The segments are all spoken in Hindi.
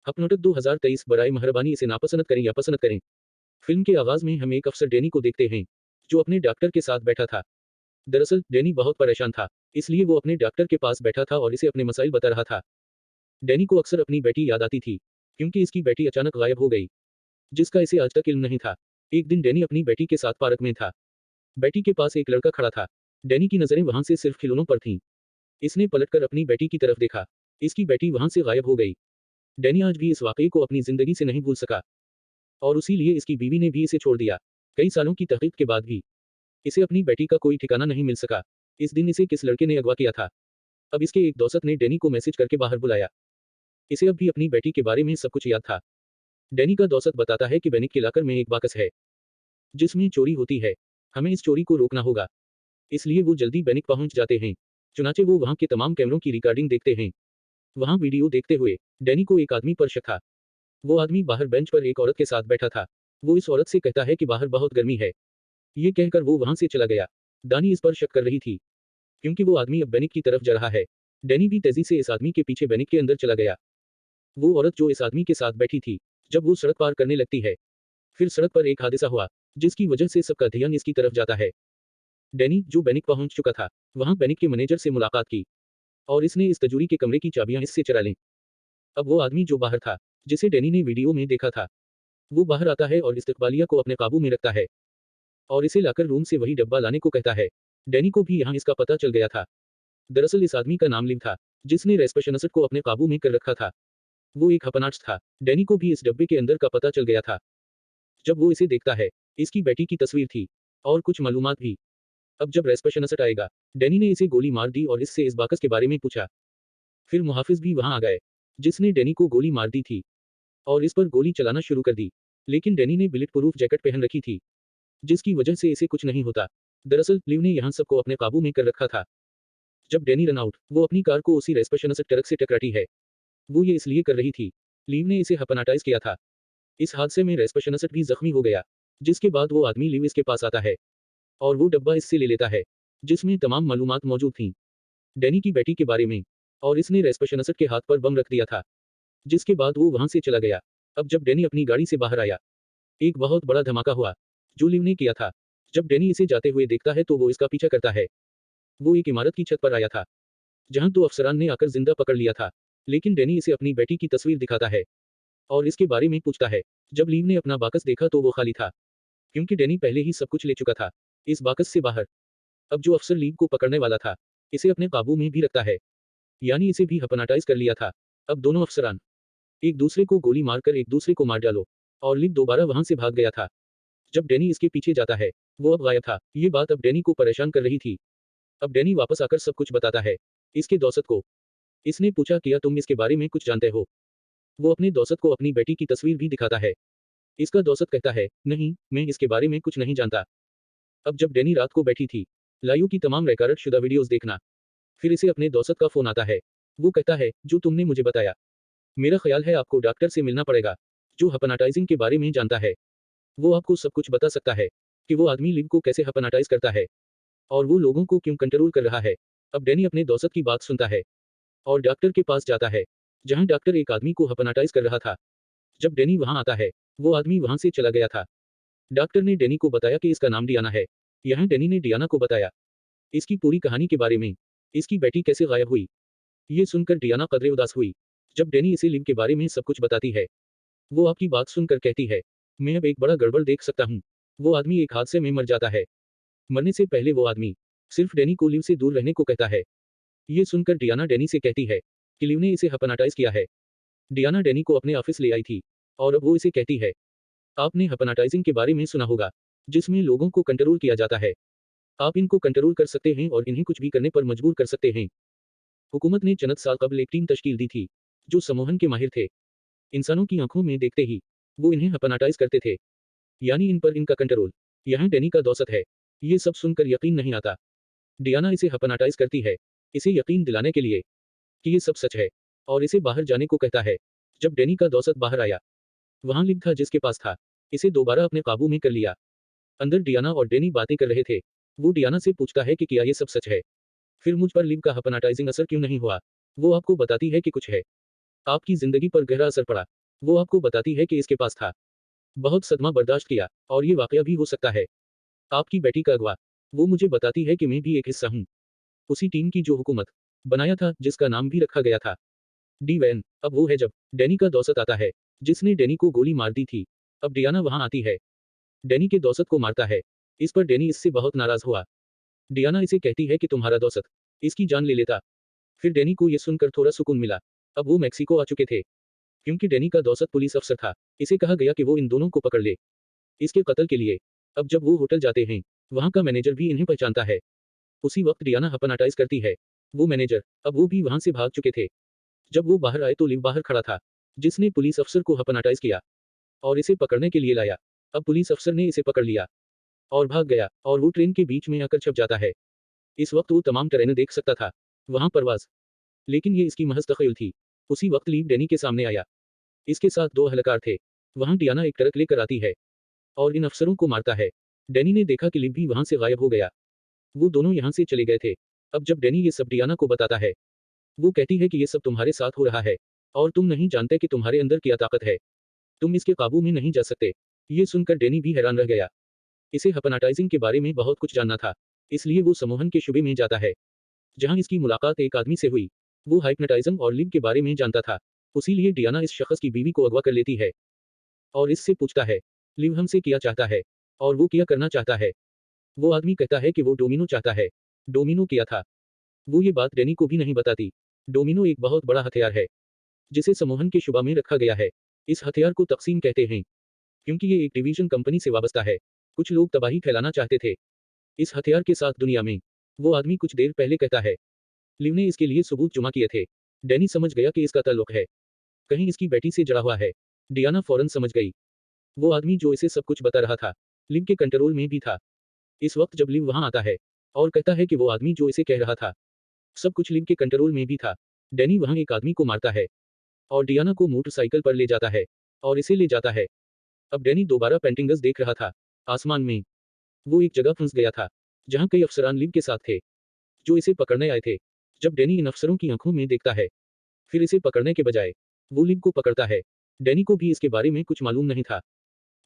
अपनोटक 2023 बराए मेहरबानी इसे नापसंद करें या पसंद करें। फिल्म के आगाज में हम एक अफसर डैनी को देखते हैं, जो अपने डॉक्टर के साथ बैठा था। दरअसल डैनी बहुत परेशान था, इसलिए वो अपने डॉक्टर के पास बैठा था और इसे अपने मसाइल बता रहा था। डैनी को अक्सर अपनी बेटी याद आती थी, क्योंकि इसकी बेटी अचानक गायब हो गई, जिसका इसे आज तक इल्म नहीं था। एक दिन डैनी अपनी बेटी के साथ पार्क में था। बेटी के पास एक लड़का खड़ा था। डैनी की नजरें वहां से सिर्फ खिलौनों पर थीं। इसने पलटकर अपनी बेटी की तरफ देखा। इसकी बेटी वहां से गायब हो गई। डैनी आज भी इस वाकये को अपनी जिंदगी से नहीं भूल सका, और उसी लिए इसकी बीवी ने भी इसे छोड़ दिया। कई सालों की तहकीक के बाद भी इसे अपनी बेटी का कोई ठिकाना नहीं मिल सका। इस दिन इसे किस लड़के ने अगवा किया था? अब इसके एक दोस्त ने डैनी को मैसेज करके बाहर बुलाया। इसे अब भी अपनी बेटी के बारे में सब कुछ याद था। डैनी का दोस्त बताता है कि बैनिक के लाकर में एक बाकस है, जिसमें चोरी होती है। हमें इस चोरी को रोकना होगा। इसलिए वो जल्दी बैनिक पहुंच जाते हैं। चुनाचे वो वहां के तमाम कैमरों की रिकॉर्डिंग देखते हैं। वहां वीडियो देखते हुए डैनी को एक आदमी पर शक था। वो आदमी बाहर बेंच पर एक औरत के साथ बैठा था। वो इस औरत से कहता है कि बाहर बहुत गर्मी है। ये कहकर वो वहां से चला गया। दानी इस पर शक कर रही थी, क्योंकि वो आदमी अब बैनिक की तरफ जा रहा है। डैनी भी तेजी से इस आदमी के पीछे बैनिक के अंदर चला गया। वो औरत जो इस आदमी के साथ बैठी थी, जब वो सड़क पार करने लगती है, फिर सड़क पर एक हादसा हुआ, जिसकी वजह से सबका ध्यान इसकी तरफ जाता है। डैनी, जो बैनिक पहुंच चुका था, वहां बैनिक के मैनेजर से मुलाकात की, और इसने इस तजूरी के कमरे की चाबियां इससे चुरा लीं। अब वो आदमी जो बाहर था, जिसे डैनी ने वीडियो में देखा था, वो बाहर आता है और इस्तकबालिया को अपने काबू में रखता है, और इसे लाकर रूम से वही डब्बा लाने को कहता है। डैनी को भी यहाँ इसका पता चल गया था। दरअसल इस आदमी का नाम लिव था, जिसने रेस्पेशनिस्ट को अपने काबू में कर रखा था। वो एक हपनाट था। डैनी को भी इस डब्बे के अंदर का पता चल गया था। जब वो इसे देखता है, इसकी बेटी की तस्वीर थी, और कुछ मालूमात भी। अब जब रेस्पेशनिस्ट आएगा, डैनी ने इसे गोली मार दी और इससे इस बाकस के बारे में पूछा। फिर मुहाफिज भी वहां आ गए, जिसने डैनी को गोली मार दी थी, और इस पर गोली चलाना शुरू कर दी। लेकिन डैनी ने बुलेट प्रूफ जैकेट पहन रखी थी, जिसकी वजह से इसे कुछ नहीं होता। दरअसल लिव ने यहाँ सबको अपने काबू में कर रखा था। जब डैनी रन आउट, वो अपनी कार को उसी रेस्पेशनिस्ट ट्रक से टकराती है। वो ये इसलिए कर रही थी, लिव ने इसे हपनाटाइज किया था। इस हादसे में रेस्पेशनिस्ट भी जख्मी हो गया, जिसके बाद वो आदमी लिव इसके पास आता है, और वो डब्बा इससे ले लेता है, जिसमें तमाम मालूमात मौजूद थीं डैनी की बेटी के बारे में, और इसने रेस्पेशनिस्ट के हाथ पर बम रख दिया था, जिसके बाद वो वहां से चला गया। अब जब डैनी अपनी गाड़ी से बाहर आया, एक बहुत बड़ा धमाका हुआ, जो लिव ने किया था। जब डैनी इसे जाते हुए देखता है तो वो इसका पीछा करता है। वो एक इमारत की छत पर आया था, जहां 2 अफसरान ने आकर जिंदा पकड़ लिया था। लेकिन डैनी इसे अपनी बेटी की तस्वीर दिखाता है, और इसके बारे में पूछता है। जब लीव ने अपना बाकस देखा तो वो खाली था, क्योंकि डैनी पहले ही सब कुछ ले चुका था। इस बाकस से बाहर अब जो अफसर लीव को पकड़ने वाला था, इसे अपने काबू में भी रखता है, यानी इसे भी हपनाटाइज कर लिया था। अब दोनों अफसरान एक दूसरे को गोली मारकर एक दूसरे को मार डालो, और लीव दोबारा वहां से भाग गया था। जब डैनी इसके पीछे जाता है, वो अब गायब था। ये बात अब डैनी को परेशान कर रही थी। अब डैनी वापस आकर सब कुछ बताता है इसके दोस्त को। इसने पूछा, क्या तुम इसके बारे में कुछ जानते हो? वो अपने दोस्त को अपनी बेटी की तस्वीर भी दिखाता है। इसका दोस्त कहता है, नहीं, मैं इसके बारे में कुछ नहीं जानता। अब जब डैनी रात को बैठी थी, लायू की तमाम रिकॉर्ड शुदा वीडियोस देखना, फिर इसे अपने दोस्त का फोन आता है। वो कहता है, जो तुमने मुझे बताया, मेरा ख्याल है आपको डॉक्टर से मिलना पड़ेगा, जो हपनाटाइजिंग के बारे में जानता है। वो आपको सब कुछ बता सकता है, कि वो आदमी लिव को कैसे हपनाटाइज करता है, और वो लोगों को क्यों कंट्रोल कर रहा है। अब डैनी अपने दोस्त की बात सुनता है, और डॉक्टर के पास जाता है, जहां डॉक्टर एक आदमी को हपनाटाइज कर रहा था। जब डैनी वहां आता है, वो आदमी वहां से चला गया था। डॉक्टर ने डैनी को बताया कि इसका नाम डियाना है। यहाँ डैनी ने डियाना को बताया इसकी पूरी कहानी के बारे में, इसकी बेटी कैसे गायब हुई। ये सुनकर डियाना कदरे उदास हुई। जब डैनी इसे लिव के बारे में सब कुछ बताती है, वो आपकी बात सुनकर कहती है, मैं अब एक बड़ा गड़बड़ देख सकता हूँ। वो आदमी एक हादसे में मर जाता है। मरने से पहले वो आदमी सिर्फ डैनी को लिव से दूर रहने को कहता है। ये सुनकर डियाना डैनी से कहती है कि लिव ने इसे हपनाटाइज किया है। डियाना डैनी को अपने ऑफिस ले आई थी, और अब वो इसे कहती है, आपने हपनाटाइजिंग के बारे में सुना होगा, जिसमें लोगों को कंट्रोल किया जाता है। आप इनको कंट्रोल कर सकते हैं और इन्हें कुछ भी करने पर मजबूर कर सकते हैं। हुकूमत ने चंद साल कबल एक टीम तश्कील दी थी, जो सम्मोहन के माहिर थे। इंसानों की आंखों में देखते ही वो इन्हें हपनाटाइज करते थे, यानी इन पर इनका कंट्रोल। यहाँ डैनी का दोस्त है। ये सब सुनकर यकीन नहीं आता। डियाना इसे हपनाटाइज करती है, इसे यकीन दिलाने के लिए कि ये सब सच है, और इसे बाहर जाने को कहता है। जब डैनी का दोस्त बाहर आया, वहां लिव था जिसके पास था। इसे दोबारा अपने काबू में कर लिया। अंदर डियाना और डैनी बातें कर रहे थे। वो डियाना से पूछता है कि क्या ये सब सच है। फिर मुझ पर लिव का हपनाटाइजिंग असर क्यों नहीं हुआ। वो आपको बताती है कि कुछ है। आपकी जिंदगी पर गहरा असर पड़ा। वो आपको बताती है कि इसके पास था। बहुत सदमा बर्दाश्त किया, और ये वाकया भी हो सकता है। आपकी बेटी का अगवा। वो मुझे बताती है कि मैं भी एक हिस्सा हूँ उसी टीम की जो हुकूमत बनाया था, जिसका नाम भी रखा गया था डी वैन। अब वो है जब डैनी का दौसत आता है, जिसने डैनी को गोली मार दी थी। अब डियाना वहां आती है, डैनी के दौसत को मारता है। इस पर डैनी इससे बहुत नाराज हुआ। डियाना इसे कहती है कि तुम्हारा दौसत इसकी जान ले लेता। फिर डैनी को यह सुनकर थोड़ा सुकून मिला। अब वो मैक्सिको आ चुके थे, क्योंकि डैनी का दौसत पुलिस अफसर था। इसे कहा गया कि वो इन दोनों को पकड़ ले इसके कत्ल के लिए। अब जब वो होटल जाते हैं, वहां का मैनेजर भी इन्हें पहचानता है। उसी वक्त डियाना हपनाटाइज करती है वो मैनेजर। अब वो भी वहां से भाग चुके थे। जब वो बाहर आए तो लिव बाहर खड़ा था, जिसने पुलिस अफसर को हपनाटाइज किया और इसे पकड़ने के लिए लाया। अब पुलिस अफसर ने इसे पकड़ लिया और भाग गया, और वो ट्रेन के बीच में आकर छप जाता है। इस वक्त वो तमाम ट्रेनें देख सकता था वहां परवाज, लेकिन ये इसकी महज तखयल थी। उसी वक्त लीव डैनी के सामने आया। इसके साथ दो हलकार थे। वहां डियाना एक ट्रक लेकर आती है और इन अफसरों को मारता है। डैनी ने देखा कि लिव भी वहां से गायब हो गया। वो दोनों यहाँ से चले गए थे। अब जब डैनी ये सब डियाना को बताता है, वो कहती है कि ये सब तुम्हारे साथ हो रहा है और तुम नहीं जानते कि तुम्हारे अंदर क्या ताकत है। तुम इसके काबू में नहीं जा सकते। ये सुनकर डैनी भी हैरान रह गया। इसे हपनाटाइजिंग के बारे में बहुत कुछ जानना था, इसलिए वो सम्मोहन के शुबे में जाता है, जहां इसकी मुलाकात एक आदमी से हुई। वो हाइप्नोटाइज्म और लिव के बारे में जानता था। उसीलिए डियाना इस शख्स की बीवी को अगवा कर लेती है और इससे पूछता है, लिव हमसे क्या चाहता है और वो क्या करना चाहता है। वो आदमी कहता है कि वो डोमिनो चाहता है। डोमिनो क्या था, वो ये बात डैनी को भी नहीं बताती। डोमिनो एक बहुत बड़ा हथियार है, जिसे सम्मोहन के शुबा में रखा गया है। इस हथियार को तकसीम कहते हैं, क्योंकि ये एक डिवीजन कंपनी से वाबस्ता है। कुछ लोग तबाही फैलाना चाहते थे इस हथियार के साथ दुनिया में। वो आदमी कुछ देर पहले कहता है, लिव ने इसके लिए सबूत जमा किए थे। डैनी समझ गया कि इसका ताल्लुक है, कहीं इसकी बेटी से जड़ा हुआ है। डियाना फौरन समझ गई। वो आदमी जो इसे सब कुछ बता रहा था, लिव के कंट्रोल में भी था। इस वक्त जब लिव वहां आता है और कहता है कि वो आदमी जो इसे कह रहा था, सब कुछ लिव के कंट्रोल में भी था। डैनी वहां एक आदमी को मारता है और डियाना को मोटरसाइकिल पर ले जाता है और इसे ले जाता है। अब डैनी दोबारा पेंटिंग्स देख रहा था आसमान में। वो एक जगह फंस गया था, जहां कई अफसरान लिव के साथ थे, जो इसे पकड़ने आए थे। जब डैनी इन अफसरों की आंखों में देखता है, फिर इसे पकड़ने के बजाय वो लिव को पकड़ता है। डैनी को भी इसके बारे में कुछ मालूम नहीं था।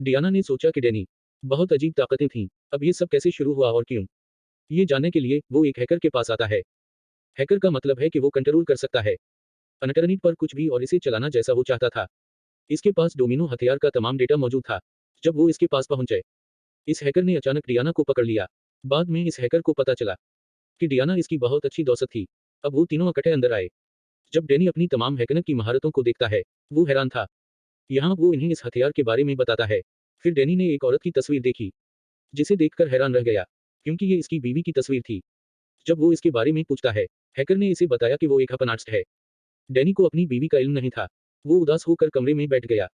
डियाना ने सोचा कि डैनी बहुत अजीब ताकतें थीं। अब ये सब कैसे शुरू हुआ और क्यों, ये जानने के लिए वो एक हैकर के पास आता है। हैकर का मतलब है कि वो कंट्रोल कर सकता है इंटरनेट पर कुछ भी और इसे चलाना जैसा वो चाहता था। इसके पास डोमिनो हथियार का तमाम डेटा मौजूद था। जब वो इसके पास पहुंचे, इस हैकर ने अचानक डियाना को पकड़ लिया। बाद में इस हैकर को पता चला कि डियाना इसकी बहुत अच्छी दोस्त थी। अब वो तीनों इकट्ठे अंदर आए। जब डैनी अपनी तमाम हैकरने की महारतों को देखता है, वो हैरान था। यहाँ वो इन्हें इस हथियार के बारे में बताता है। फिर डैनी ने एक औरत की तस्वीर देखी, जिसे देखकर हैरान रह गया, क्योंकि ये इसकी बीवी की तस्वीर थी। जब वो इसके बारे में पूछता है, हैकर ने इसे बताया कि वो एक हपनार्टिस्ट है। डैनी को अपनी बीवी का इल्म नहीं था। वो उदास होकर कमरे में बैठ गया,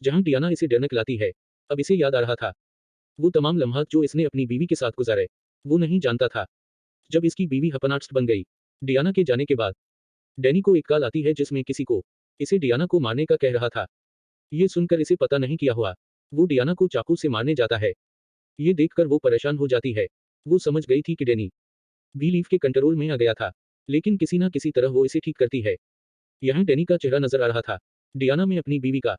जहां डियाना इसे डर खिलाती है। अब इसे याद आ रहा था वो तमाम लम्हात जो इसने अपनी बीवी के साथ गुजारे। वो नहीं जानता था, जब इसकी बीवी हपनार्टिस्ट बन गई। डियाना के जाने के बाद डैनी को एक कॉल आती है, जिसमें किसी को इसे डियाना को मारने का कह रहा था। ये सुनकर इसे पता नहीं किया हुआ, वो डियाना को चाकू से मारने जाता है। ये देखकर वो परेशान हो जाती है। वो समझ गई थी कि डैनी भी लीफ के कंट्रोल में आ गया था, लेकिन किसी ना किसी तरह वो इसे ठीक करती है। यहाँ डैनी का चेहरा नजर आ रहा था, डियाना में अपनी बीवी का।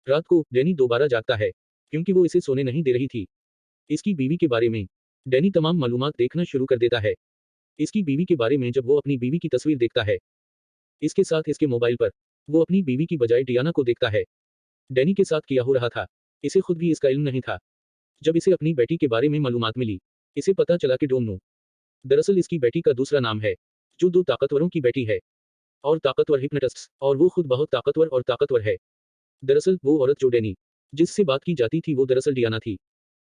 रात को डैनी दोबारा जागता है, क्योंकि वो इसे सोने नहीं दे रही थी। इसकी बीवी के बारे में डैनी तमाम मालूमात देखना शुरू कर देता है। इसकी बीवी के बारे में जब वो अपनी बीवी की तस्वीर देखता है, इसके साथ इसके मोबाइल पर वो अपनी बीवी की बजाय डियाना को देखता है। डैनी के साथ किया हो रहा था, इसे खुद भी इसका इल्म नहीं था। जब इसे अपनी बेटी के बारे में मालूमात मिली, इसे पता चला कि डोमनो दरअसल इसकी बेटी का दूसरा नाम है, जो दो ताकतवरों की बेटी है, और ताकतवर हिप्नोटिस्ट्स, और वो खुद बहुत ताकतवर और ताकतवर है। दरअसल वो औरत जो डैनी जिससे बात की जाती थी, वो दरअसल डियाना थी।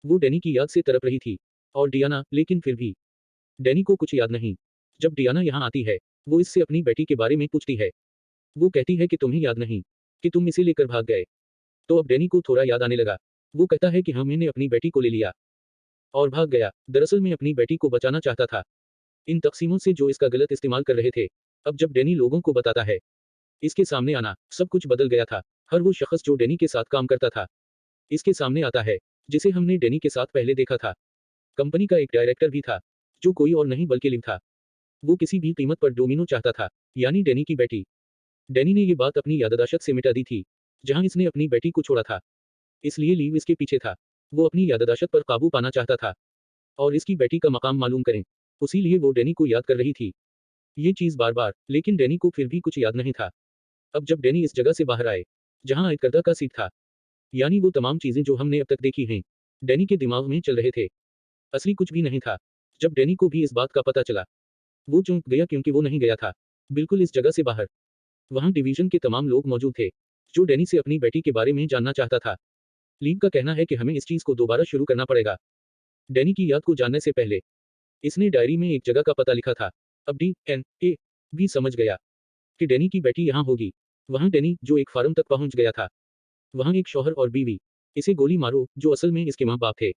वो डैनी की याद से तड़प रही थी, और डियाना, लेकिन फिर भी डैनी को कुछ याद नहीं। जब डियाना यहाँ आती है, वो इससे अपनी बेटी के बारे में पूछती है। वो कहती है कि तुम्हें याद नहीं कि तुम इसे लेकर भाग गए। तो अब डैनी को थोड़ा याद आने लगा। वो कहता है कि हाँ, मैंने अपनी बेटी को ले लिया और भाग गया। दरअसल मैं अपनी बेटी को बचाना चाहता था इन तकसीमों से जो इसका गलत इस्तेमाल कर रहे थे। अब जब डैनी लोगों को बताता है, इसके सामने आना, सब कुछ बदल गया था। हर वो शख्स जो डैनी के साथ काम करता था, इसके सामने आता है, जिसे हमने डैनी के साथ पहले देखा था। कंपनी का एक डायरेक्टर भी था, जो कोई और नहीं बल्कि लिव था। वो किसी भी कीमत पर डोमिनो चाहता था, यानी डैनी की बेटी। डैनी ने ये बात अपनी याददाश्त से मिटा दी थी। जहां इसने अपनी बेटी को छोड़ा था। इसलिए लीव इसके पीछे था। वो अपनी याददाश्त पर काबू पाना चाहता था और इसकी बेटी का मकाम मालूम करें। उसीलिए वो डैनी को याद कर रही थी। ये चीज बार बार, लेकिन डैनी को फिर भी कुछ याद नहीं था। अब जब डैनी इस जगह से बाहर आए, जहां आयकरदा का सीट था, यानी वो तमाम चीजें जो हमने अब तक देखी हैं, डैनी के दिमाग में चल रहे थे। असली कुछ भी नहीं था। जब डैनी को भी इस बात का पता चला, वो चौंक गया क्योंकि वो नहीं गया था बिल्कुल इस जगह से बाहर। वहां डिवीजन के तमाम लोग मौजूद थे, जो डैनी से अपनी बेटी के बारे में जानना चाहता था। लीव का कहना है कि हमें इस चीज को दोबारा शुरू करना पड़ेगा। डैनी की याद को जानने से पहले इसने डायरी में एक जगह का पता लिखा था। अब DNA भी समझ गया कि डैनी की बेटी यहाँ होगी। वहां डैनी, जो एक फार्म तक पहुंच गया था, वहां एक शौहर और बीवी, इसे गोली मारो, जो असल में इसके माँ बाप थे।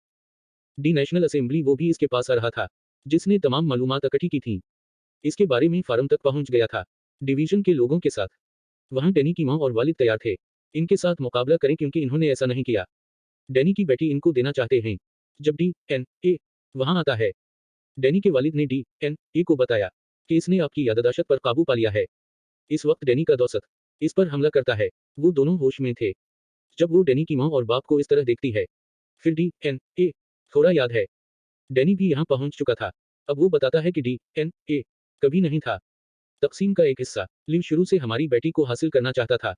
डी नेशनल असेंबली, वो भी इसके पास आ रहा था, जिसने तमाम मालूमात इकट्ठी की थी। इसके बारे में फार्म तक पहुंच गया था, डिवीजन के लोगों के साथ। वहां डैनी की माँ और वालिद तैयार थे इनके साथ मुकाबला करें क्योंकि इन्होंने ऐसा नहीं किया। डैनी की बेटी इनको देना चाहते हैं। जब DNA वहां आता है, डैनी के वालिद ने DNA को बताया कि इसने आपकी याददाश्त पर काबू पा लिया है। इस वक्त डैनी का दोस्त इस पर हमला करता है। वो दोनों होश में थे जब वो डैनी की माँ और बाप को इस तरह देखती है। फिर DNA थोड़ा याद है, डैनी भी यहाँ पहुंच चुका था। अब वो बताता है कि DNA कभी नहीं था तकसीम का एक हिस्सा। लिव शुरू से हमारी बेटी को हासिल करना चाहता था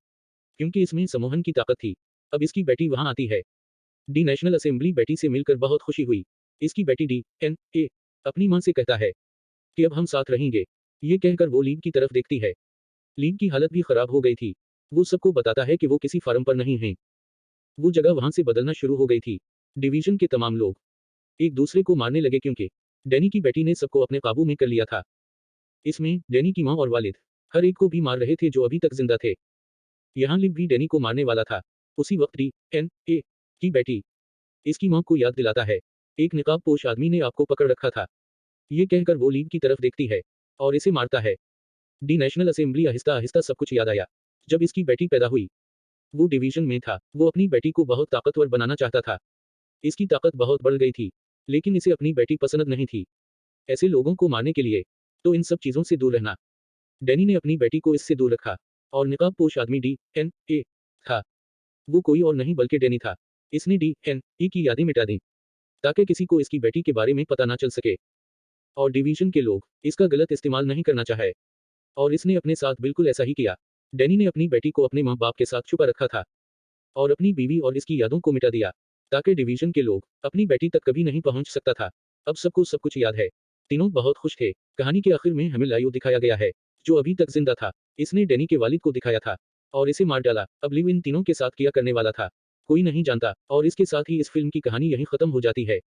क्योंकि इसमें सम्मोहन की ताकत थी। अब इसकी बेटी वहां आती है। डी नेशनल असेंबली बेटी से मिलकर बहुत खुशी हुई। इसकी बेटी DNA अपनी मां से कहता है कि अब हम साथ रहेंगे। ये कहकर वो लीव की तरफ देखती है। लीव की हालत भी खराब हो गई थी। वो सबको बताता है कि वो किसी फार्म पर नहीं है। वो जगह वहां से बदलना शुरू हो गई थी। डिवीजन के तमाम लोग एक दूसरे को मारने लगे क्योंकि डैनी की बेटी ने सबको अपने काबू में कर लिया था। इसमें डैनी की मां और वालिद हर एक को भी मार रहे थे जो अभी तक जिंदा थे। यहाँ लिव भी डैनी को मारने वाला था। उसी वक्त DNA की बेटी इसकी मां को याद दिलाता है, एक निकाबपोश आदमी ने आपको पकड़ रखा था। ये कहकर वो लीव की तरफ देखती है और इसे मारता है। D national assembly Aahista Aahista सब कुछ याद आया। जब इसकी बेटी पैदा हुई, वो डिवीजन में था। वो अपनी बेटी को बहुत ताकतवर बनाना चाहता था। इसकी ताकत बहुत बढ़ गई थी, लेकिन इसे अपनी बेटी पसंद नहीं थी। ऐसे लोगों को मारने के लिए तो इन सब चीजों से दूर रहना। डैनी ने अपनी बेटी को इससे दूर रखा और निकाबपोश आदमी DNA था। वो कोई और नहीं बल्कि डैनी था। इसने DNA की यादें मिटा दी ताकि किसी को इसकी बेटी के बारे में पता ना चल सके और डिवीजन के लोग इसका गलत इस्तेमाल नहीं करना चाहे। और इसने अपने साथ बिल्कुल ऐसा ही किया। डैनी ने अपनी बेटी को अपने माँ बाप के साथ छुपा रखा था और अपनी बीवी और इसकी यादों को मिटा दिया ताकि डिवीजन के लोग अपनी बेटी तक कभी नहीं पहुंच सकता था। अब सबको सब कुछ याद है। तीनों बहुत खुश थे। कहानी के आखिर में हमें लायू दिखाया गया है, जो अभी तक जिंदा था। इसने डैनी के वालिद को दिखाया था और इसे मार डाला। अब लिव इन तीनों के साथ क्या करने वाला था, कोई नहीं जानता। और इसके साथ ही इस फिल्म की कहानी यहीं खत्म हो जाती है।